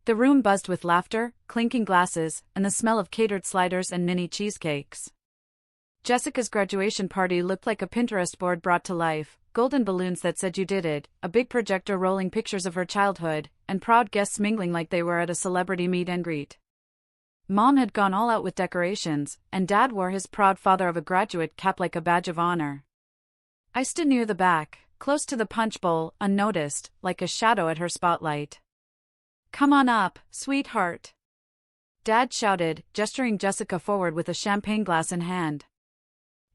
The room buzzed with laughter, clinking glasses, and the smell of catered sliders and mini cheesecakes. Jessica's graduation party looked like a Pinterest board brought to life, golden balloons that said you did it, a big projector rolling pictures of her childhood, and proud guests mingling like they were at a celebrity meet and greet. Mom had gone all out with decorations, and Dad wore his proud father of a graduate cap like a badge of honor. I stood near the back, close to the punch bowl, unnoticed, like a shadow at her spotlight. "Come on up, sweetheart," Dad shouted, gesturing Jessica forward with a champagne glass in hand.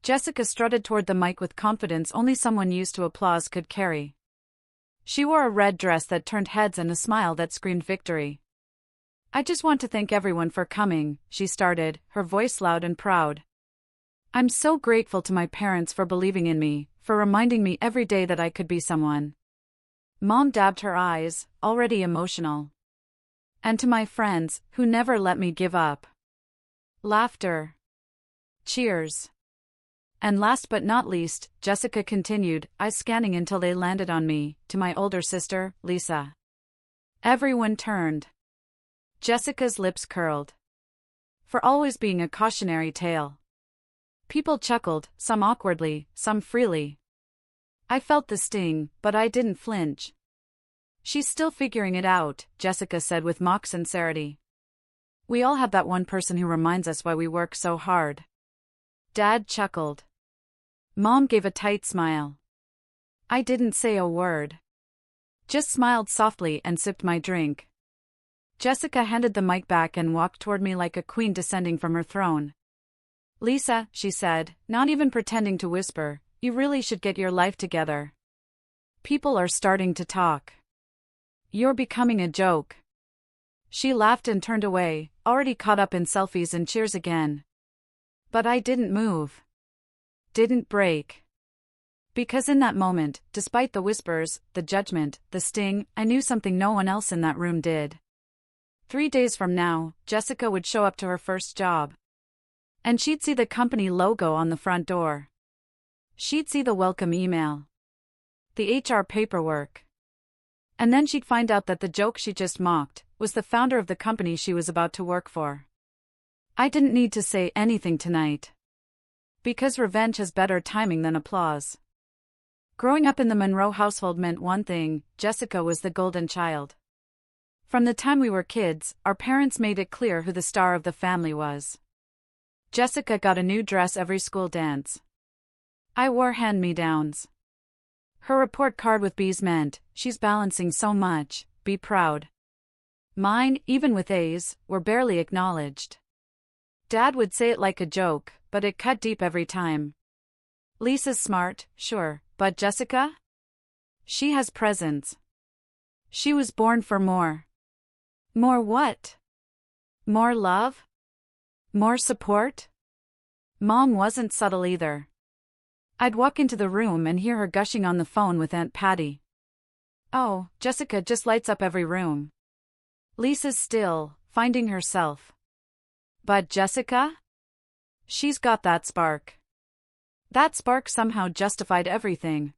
Jessica strutted toward the mic with confidence only someone used to applause could carry. She wore a red dress that turned heads and a smile that screamed victory. "I just want to thank everyone for coming," she started, her voice loud and proud. "I'm so grateful to my parents for believing in me, for reminding me every day that I could be someone." Mom dabbed her eyes, already emotional. "And to my friends, who never let me give up." Laughter. Cheers. "And last but not least," Jessica continued, eyes scanning until they landed on me, "to my older sister, Lisa." Everyone turned. Jessica's lips curled. "For always being a cautionary tale." People chuckled, some awkwardly, some freely. I felt the sting, but I didn't flinch. "She's still figuring it out," Jessica said with mock sincerity. "We all have that one person who reminds us why we work so hard." Dad chuckled. Mom gave a tight smile. I didn't say a word. Just smiled softly and sipped my drink. Jessica handed the mic back and walked toward me like a queen descending from her throne. "Lisa," she said, not even pretending to whisper, "you really should get your life together. People are starting to talk. You're becoming a joke." She laughed and turned away, already caught up in selfies and cheers again. But I didn't move. Didn't break. Because in that moment, despite the whispers, the judgment, the sting, I knew something no one else in that room did. 3 days from now, Jessica would show up to her first job. And she'd see the company logo on the front door. She'd see the welcome email. The HR paperwork. And then she'd find out that the joke she just mocked was the founder of the company she was about to work for. I didn't need to say anything tonight. Because revenge has better timing than applause. Growing up in the Monroe household meant one thing: Jessica was the golden child. From the time we were kids, our parents made it clear who the star of the family was. Jessica got a new dress every school dance. I wore hand-me-downs. Her report card with B's meant, "She's balancing so much, be proud." Mine, even with A's, were barely acknowledged. Dad would say it like a joke, but it cut deep every time. "Lisa's smart, sure, but Jessica? She has presence. She was born for more." More what? More love? More support? Mom wasn't subtle either. I'd walk into the room and hear her gushing on the phone with Aunt Patty. "Oh, Jessica just lights up every room. Lisa's still finding herself. But Jessica? She's got that spark." That spark somehow justified everything.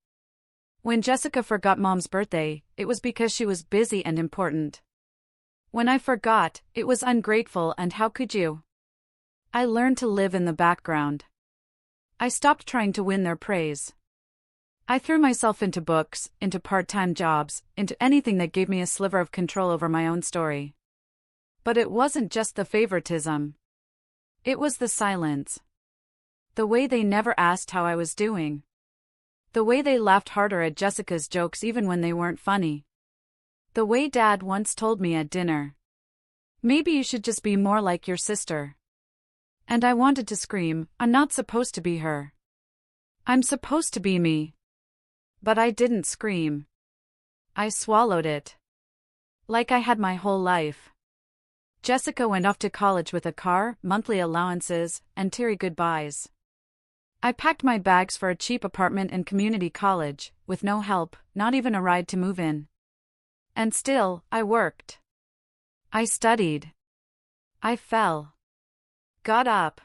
When Jessica forgot Mom's birthday, it was because she was busy and important. When I forgot, it was ungrateful, and how could you? I learned to live in the background. I stopped trying to win their praise. I threw myself into books, into part-time jobs, into anything that gave me a sliver of control over my own story. But it wasn't just the favoritism. It was the silence. The way they never asked how I was doing. The way they laughed harder at Jessica's jokes even when they weren't funny. The way Dad once told me at dinner, "Maybe you should just be more like your sister." And I wanted to scream, "I'm not supposed to be her. I'm supposed to be me." But I didn't scream. I swallowed it. Like I had my whole life. Jessica went off to college with a car, monthly allowances, and teary goodbyes. I packed my bags for a cheap apartment in community college, with no help, not even a ride to move in. And still, I worked. I studied. I fell. Got up.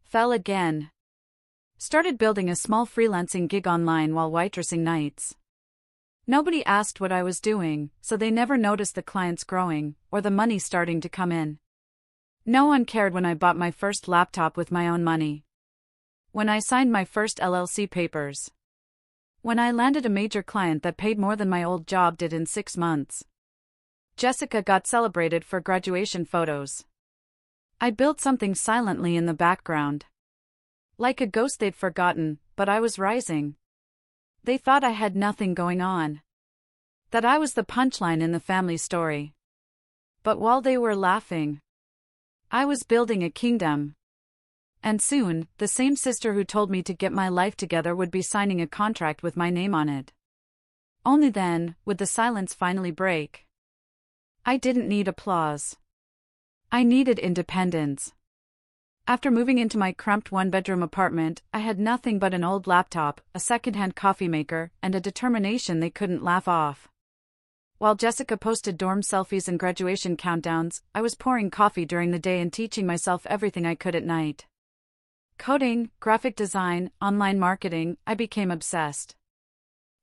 Fell again. Started building a small freelancing gig online while waitressing nights. Nobody asked what I was doing, so they never noticed the clients growing, or the money starting to come in. No one cared when I bought my first laptop with my own money. When I signed my first LLC papers. When I landed a major client that paid more than my old job did in 6 months. Jessica got celebrated for graduation photos. I built something silently in the background. Like a ghost they'd forgotten, but I was rising. They thought I had nothing going on. That I was the punchline in the family story. But while they were laughing, I was building a kingdom. And soon, the same sister who told me to get my life together would be signing a contract with my name on it. Only then would the silence finally break. I didn't need applause. I needed independence. After moving into my cramped one-bedroom apartment, I had nothing but an old laptop, a second-hand coffee maker, and a determination they couldn't laugh off. While Jessica posted dorm selfies and graduation countdowns, I was pouring coffee during the day and teaching myself everything I could at night. Coding, graphic design, online marketing, I became obsessed.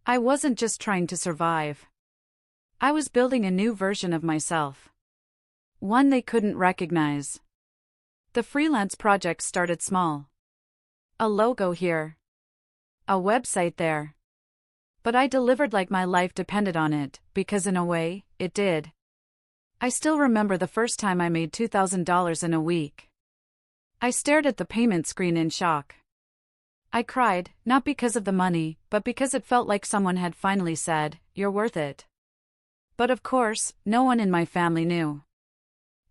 I wasn't just trying to survive. I was building a new version of myself. One they couldn't recognize. The freelance project started small. A logo here. A website there. But I delivered like my life depended on it, because in a way, it did. I still remember the first time I made $2,000 in a week. I stared at the payment screen in shock. I cried, not because of the money, but because it felt like someone had finally said, "You're worth it." But of course, no one in my family knew.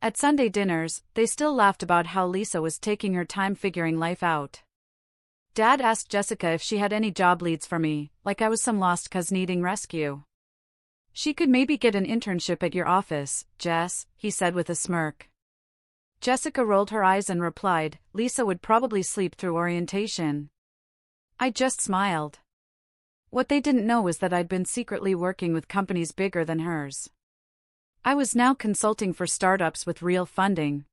At Sunday dinners, they still laughed about how Lisa was taking her time figuring life out. Dad asked Jessica if she had any job leads for me, like I was some lost cuz needing rescue. "She could maybe get an internship at your office, Jess," he said with a smirk. Jessica rolled her eyes and replied, "Lisa would probably sleep through orientation." I just smiled. What they didn't know was that I'd been secretly working with companies bigger than hers. I was now consulting for startups with real funding.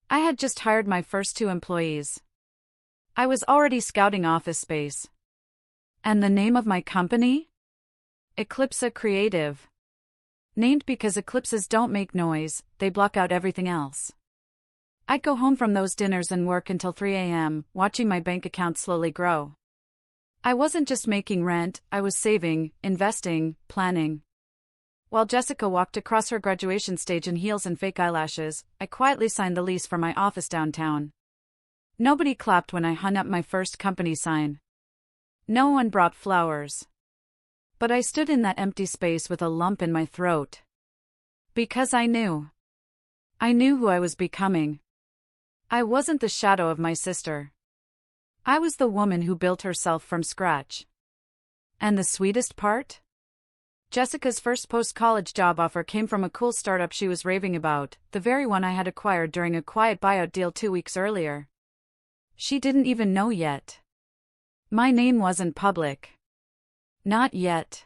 I had just hired my first 2 employees. I was already scouting office space. And the name of my company? Eclipse Creative. Named because eclipses don't make noise, they block out everything else. I'd go home from those dinners and work until 3 a.m., watching my bank account slowly grow. I wasn't just making rent, I was saving, investing, planning. While Jessica walked across her graduation stage in heels and fake eyelashes, I quietly signed the lease for my office downtown. Nobody clapped when I hung up my first company sign. No one brought flowers. But I stood in that empty space with a lump in my throat. Because I knew. I knew who I was becoming. I wasn't the shadow of my sister. I was the woman who built herself from scratch. And the sweetest part? Jessica's first post-college job offer came from a cool startup she was raving about, the very one I had acquired during a quiet buyout deal 2 weeks earlier. She didn't even know yet. My name wasn't public. Not yet.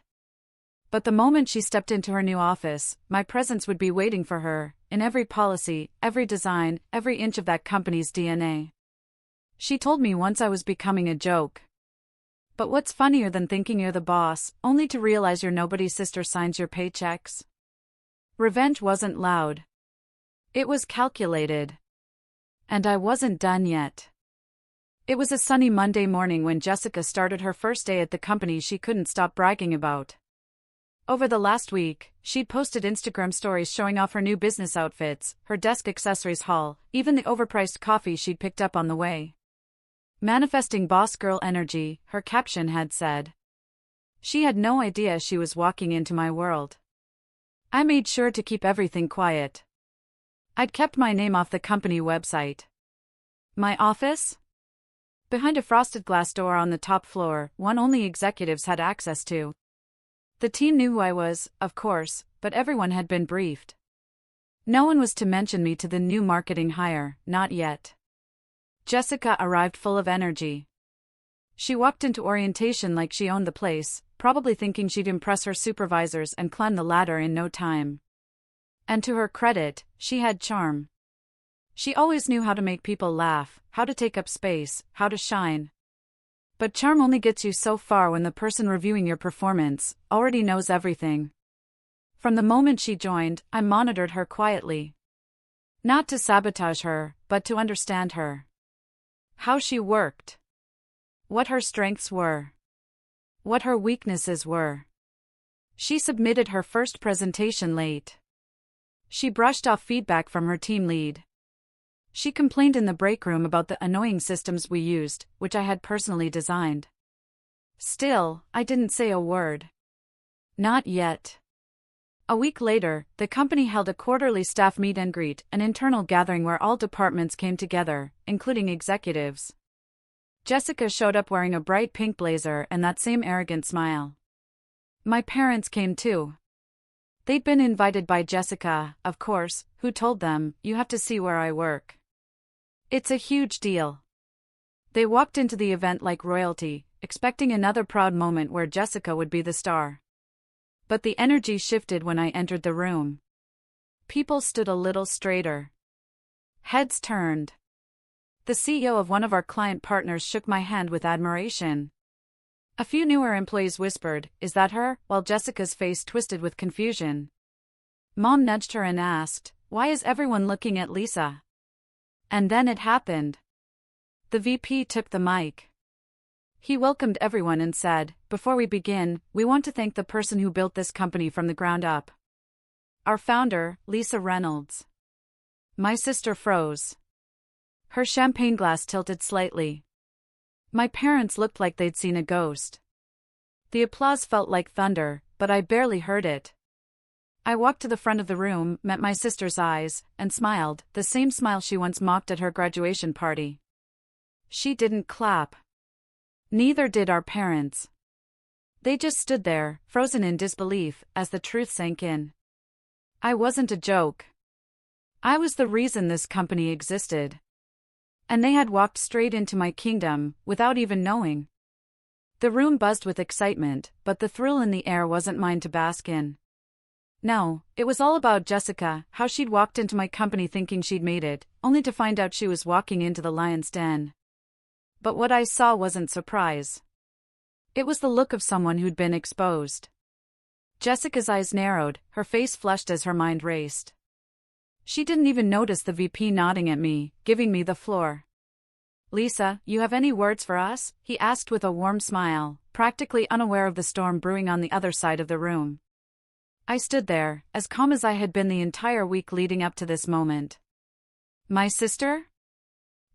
But the moment she stepped into her new office, my presence would be waiting for her, in every policy, every design, every inch of that company's DNA. She told me once I was becoming a joke. But what's funnier than thinking you're the boss, only to realize you're nobody's sister signs your paychecks? Revenge wasn't loud. It was calculated. And I wasn't done yet. It was a sunny Monday morning when Jessica started her first day at the company she couldn't stop bragging about. Over the last week, she'd posted Instagram stories showing off her new business outfits, her desk accessories haul, even the overpriced coffee she'd picked up on the way. Manifesting boss girl energy, her caption had said. She had no idea she was walking into my world. I made sure to keep everything quiet. I'd kept my name off the company website. My office? Behind a frosted glass door on the top floor, one only executives had access to. The team knew who I was, of course, but everyone had been briefed. No one was to mention me to the new marketing hire, not yet. Jessica arrived full of energy. She walked into orientation like she owned the place, probably thinking she'd impress her supervisors and climb the ladder in no time. And to her credit, she had charm. She always knew how to make people laugh, how to take up space, how to shine. But charm only gets you so far when the person reviewing your performance already knows everything. From the moment she joined, I monitored her quietly. Not to sabotage her, but to understand her. How she worked. What her strengths were. What her weaknesses were. She submitted her first presentation late. She brushed off feedback from her team lead. She complained in the break room about the annoying systems we used, which I had personally designed. Still, I didn't say a word. Not yet. A week later, the company held a quarterly staff meet and greet, an internal gathering where all departments came together, including executives. Jessica showed up wearing a bright pink blazer and that same arrogant smile. My parents came too. They'd been invited by Jessica, of course, who told them, "You have to see where I work. It's a huge deal." They walked into the event like royalty, expecting another proud moment where Jessica would be the star. But the energy shifted when I entered the room. People stood a little straighter. Heads turned. The CEO of one of our client partners shook my hand with admiration. A few newer employees whispered, "Is that her?" while Jessica's face twisted with confusion. Mom nudged her and asked, "Why is everyone looking at Lisa?" And then it happened. The VP took the mic. He welcomed everyone and said, "Before we begin, we want to thank the person who built this company from the ground up. Our founder, Lisa Reynolds." My sister froze. Her champagne glass tilted slightly. My parents looked like they'd seen a ghost. The applause felt like thunder, but I barely heard it. I walked to the front of the room, met my sister's eyes, and smiled, the same smile she once mocked at her graduation party. She didn't clap. Neither did our parents. They just stood there, frozen in disbelief, as the truth sank in. I wasn't a joke. I was the reason this company existed. And they had walked straight into my kingdom, without even knowing. The room buzzed with excitement, but the thrill in the air wasn't mine to bask in. No, it was all about Jessica, how she'd walked into my company thinking she'd made it, only to find out she was walking into the lion's den. But what I saw wasn't surprise. It was the look of someone who'd been exposed. Jessica's eyes narrowed, her face flushed as her mind raced. She didn't even notice the VP nodding at me, giving me the floor. "Lisa, you have any words for us?" he asked with a warm smile, practically unaware of the storm brewing on the other side of the room. I stood there, as calm as I had been the entire week leading up to this moment. "My sister?"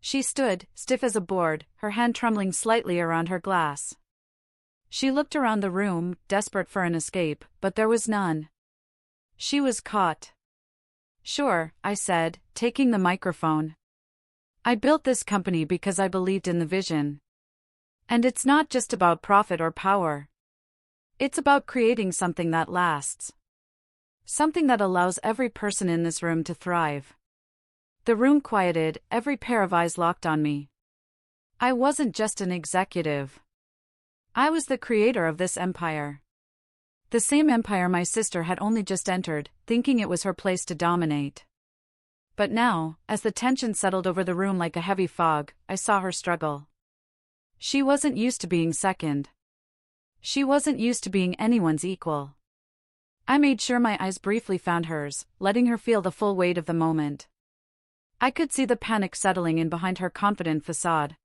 She stood, stiff as a board, her hand trembling slightly around her glass. She looked around the room, desperate for an escape, but there was none. She was caught. "Sure," I said, taking the microphone. "I built this company because I believed in the vision. And it's not just about profit or power. It's about creating something that lasts. Something that allows every person in this room to thrive." The room quieted, every pair of eyes locked on me. I wasn't just an executive. I was the creator of this empire. The same empire my sister had only just entered, thinking it was her place to dominate. But now, as the tension settled over the room like a heavy fog, I saw her struggle. She wasn't used to being second. She wasn't used to being anyone's equal. I made sure my eyes briefly found hers, letting her feel the full weight of the moment. I could see the panic settling in behind her confident facade.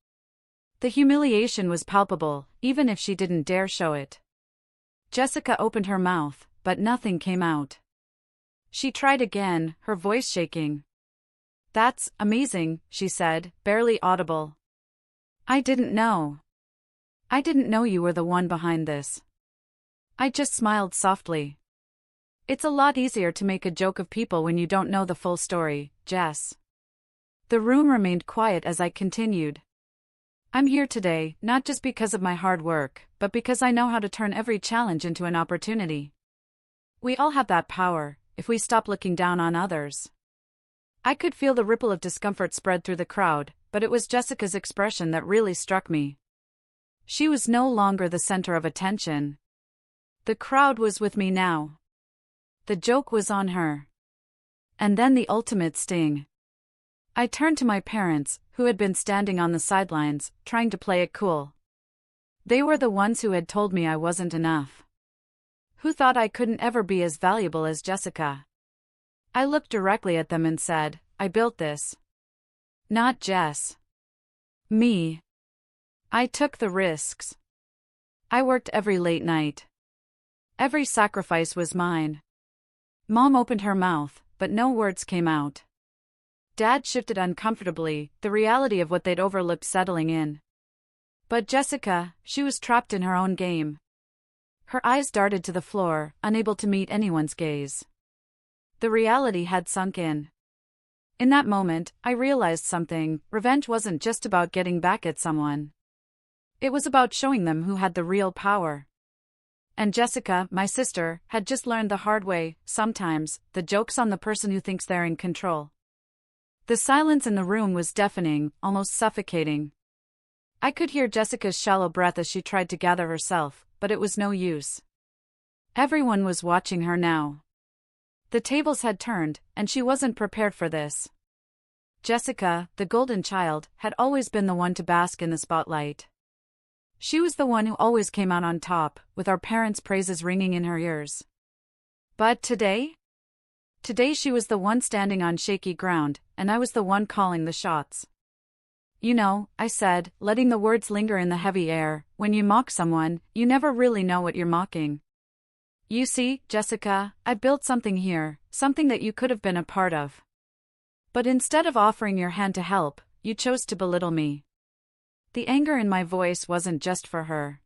The humiliation was palpable, even if she didn't dare show it. Jessica opened her mouth, but nothing came out. She tried again, her voice shaking. "That's amazing," she said, barely audible. "I didn't know. I didn't know you were the one behind this." I just smiled softly. "It's a lot easier to make a joke of people when you don't know the full story, Jess." The room remained quiet as I continued. "I'm here today, not just because of my hard work, but because I know how to turn every challenge into an opportunity. We all have that power, if we stop looking down on others." I could feel the ripple of discomfort spread through the crowd, but it was Jessica's expression that really struck me. She was no longer the center of attention. The crowd was with me now. The joke was on her. And then the ultimate sting. I turned to my parents, who had been standing on the sidelines, trying to play it cool. They were the ones who had told me I wasn't enough. Who thought I couldn't ever be as valuable as Jessica. I looked directly at them and said, I built this. Not Jess. Me. I took the risks. I worked every late night. Every sacrifice was mine. Mom opened her mouth, but no words came out. Dad shifted uncomfortably, the reality of what they'd overlooked settling in. But Jessica, she was trapped in her own game. Her eyes darted to the floor, unable to meet anyone's gaze. The reality had sunk in. In that moment, I realized something. Revenge wasn't just about getting back at someone. It was about showing them who had the real power. And Jessica, my sister, had just learned the hard way, sometimes, the joke's on the person who thinks they're in control. The silence in the room was deafening, almost suffocating. I could hear Jessica's shallow breath as she tried to gather herself, but it was no use. Everyone was watching her now. The tables had turned, and she wasn't prepared for this. Jessica, the golden child, had always been the one to bask in the spotlight. She was the one who always came out on top, with our parents' praises ringing in her ears. But today? Today she was the one standing on shaky ground, and I was the one calling the shots. You know, I said, letting the words linger in the heavy air, when you mock someone, you never really know what you're mocking. You see, Jessica, I built something here, something that you could have been a part of. But instead of offering your hand to help, you chose to belittle me. The anger in my voice wasn't just for her.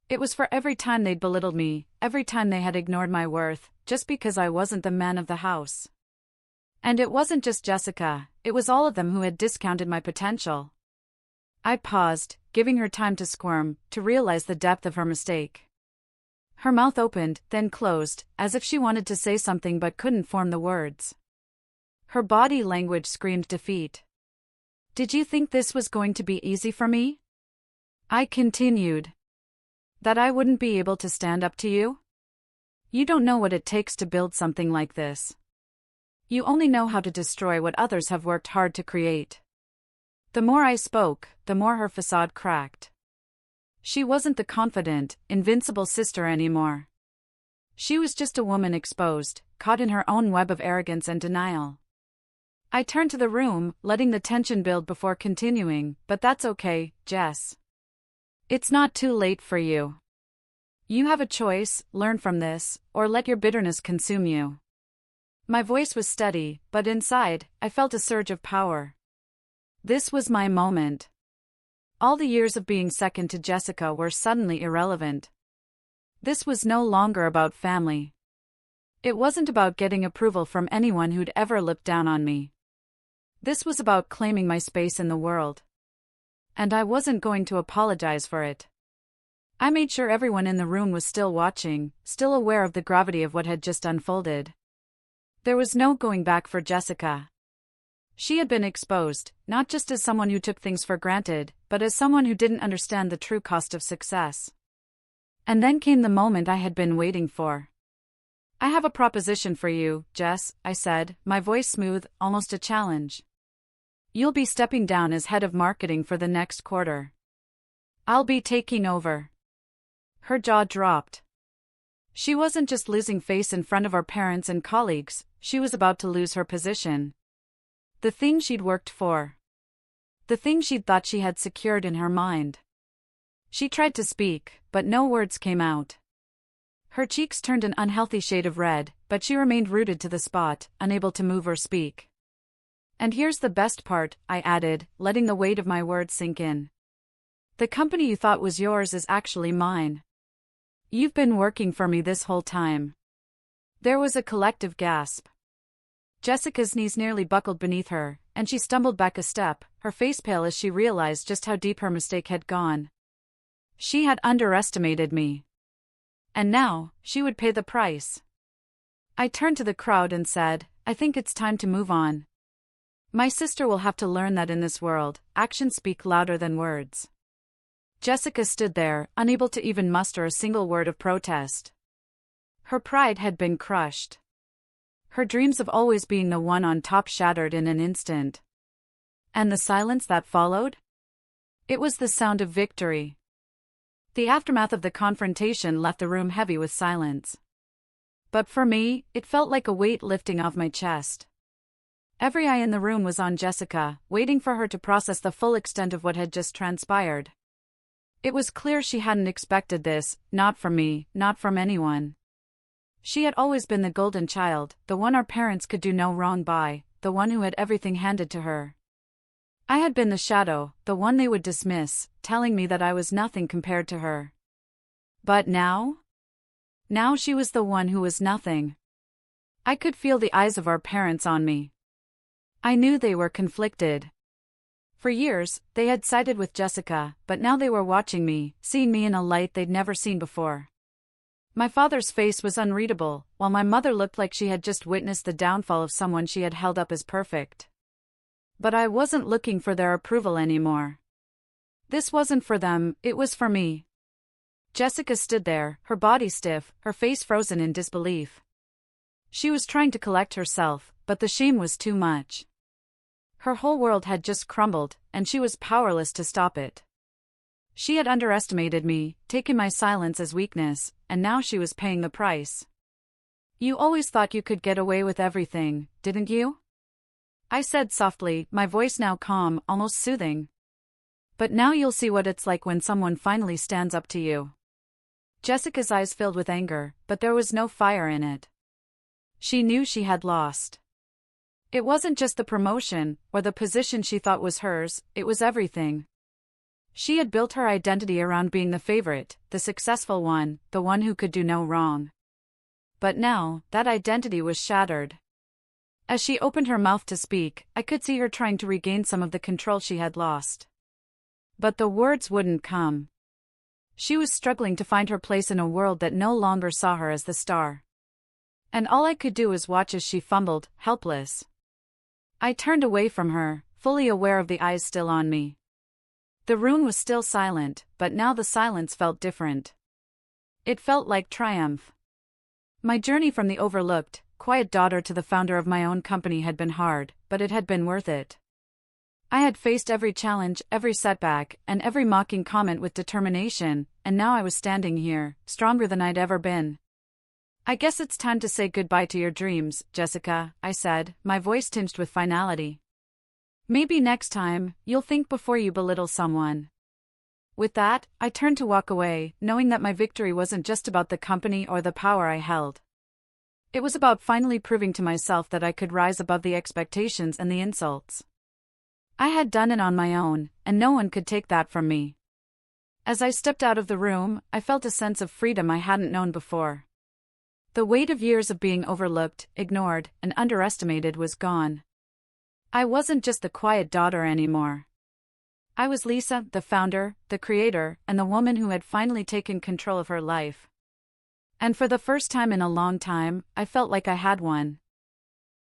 It was for every time they'd belittled me, every time they had ignored my worth, just because I wasn't the man of the house. And it wasn't just Jessica, it was all of them who had discounted my potential. I paused, giving her time to squirm, to realize the depth of her mistake. Her mouth opened, then closed, as if she wanted to say something but couldn't form the words. Her body language screamed defeat. Did you think this was going to be easy for me? I continued. That I wouldn't be able to stand up to you? You don't know what it takes to build something like this. You only know how to destroy what others have worked hard to create. The more I spoke, the more her facade cracked. She wasn't the confident, invincible sister anymore. She was just a woman exposed, caught in her own web of arrogance and denial. I turned to the room, letting the tension build before continuing, but that's okay, Jess. It's not too late for you. You have a choice, learn from this, or let your bitterness consume you. My voice was steady, but inside, I felt a surge of power. This was my moment. All the years of being second to Jessica were suddenly irrelevant. This was no longer about family. It wasn't about getting approval from anyone who'd ever looked down on me. This was about claiming my space in the world. And I wasn't going to apologize for it. I made sure everyone in the room was still watching, still aware of the gravity of what had just unfolded. There was no going back for Jessica. She had been exposed, not just as someone who took things for granted, but as someone who didn't understand the true cost of success. And then came the moment I had been waiting for. I have a proposition for you, Jess, I said, my voice smooth, almost a challenge. You'll be stepping down as head of marketing for the next quarter. I'll be taking over. Her jaw dropped. She wasn't just losing face in front of our parents and colleagues, she was about to lose her position. The thing she'd worked for. The thing she'd thought she had secured in her mind. She tried to speak, but no words came out. Her cheeks turned an unhealthy shade of red, but she remained rooted to the spot, unable to move or speak. And here's the best part, I added, letting the weight of my words sink in. The company you thought was yours is actually mine. You've been working for me this whole time. There was a collective gasp. Jessica's knees nearly buckled beneath her, and she stumbled back a step, her face pale as she realized just how deep her mistake had gone. She had underestimated me. And now, she would pay the price. I turned to the crowd and said, I think it's time to move on. My sister will have to learn that in this world, actions speak louder than words. Jessica stood there, unable to even muster a single word of protest. Her pride had been crushed. Her dreams of always being the one on top shattered in an instant. And the silence that followed? It was the sound of victory. The aftermath of the confrontation left the room heavy with silence. But for me, it felt like a weight lifting off my chest. Every eye in the room was on Jessica, waiting for her to process the full extent of what had just transpired. It was clear she hadn't expected this, not from me, not from anyone. She had always been the golden child, the one our parents could do no wrong by, the one who had everything handed to her. I had been the shadow, the one they would dismiss, telling me that I was nothing compared to her. But now? Now she was the one who was nothing. I could feel the eyes of our parents on me. I knew they were conflicted. For years, they had sided with Jessica, but now they were watching me, seeing me in a light they'd never seen before. My father's face was unreadable, while my mother looked like she had just witnessed the downfall of someone she had held up as perfect. But I wasn't looking for their approval anymore. This wasn't for them, it was for me. Jessica stood there, her body stiff, her face frozen in disbelief. She was trying to collect herself, but the shame was too much. Her whole world had just crumbled, and she was powerless to stop it. She had underestimated me, taken my silence as weakness, and now she was paying the price. "You always thought you could get away with everything, didn't you?" I said softly, my voice now calm, almost soothing. "But now you'll see what it's like when someone finally stands up to you." Jessica's eyes filled with anger, but there was no fire in it. She knew she had lost. It wasn't just the promotion, or the position she thought was hers, it was everything. She had built her identity around being the favorite, the successful one, the one who could do no wrong. But now, that identity was shattered. As she opened her mouth to speak, I could see her trying to regain some of the control she had lost. But the words wouldn't come. She was struggling to find her place in a world that no longer saw her as the star. And all I could do was watch as she fumbled, helpless. I turned away from her, fully aware of the eyes still on me. The room was still silent, but now the silence felt different. It felt like triumph. My journey from the overlooked, quiet daughter to the founder of my own company had been hard, but it had been worth it. I had faced every challenge, every setback, and every mocking comment with determination, and now I was standing here, stronger than I'd ever been. "I guess it's time to say goodbye to your dreams, Jessica," I said, my voice tinged with finality. "Maybe next time, you'll think before you belittle someone." With that, I turned to walk away, knowing that my victory wasn't just about the company or the power I held. It was about finally proving to myself that I could rise above the expectations and the insults. I had done it on my own, and no one could take that from me. As I stepped out of the room, I felt a sense of freedom I hadn't known before. The weight of years of being overlooked, ignored, and underestimated was gone. I wasn't just the quiet daughter anymore. I was Lisa, the founder, the creator, and the woman who had finally taken control of her life. And for the first time in a long time, I felt like I had won.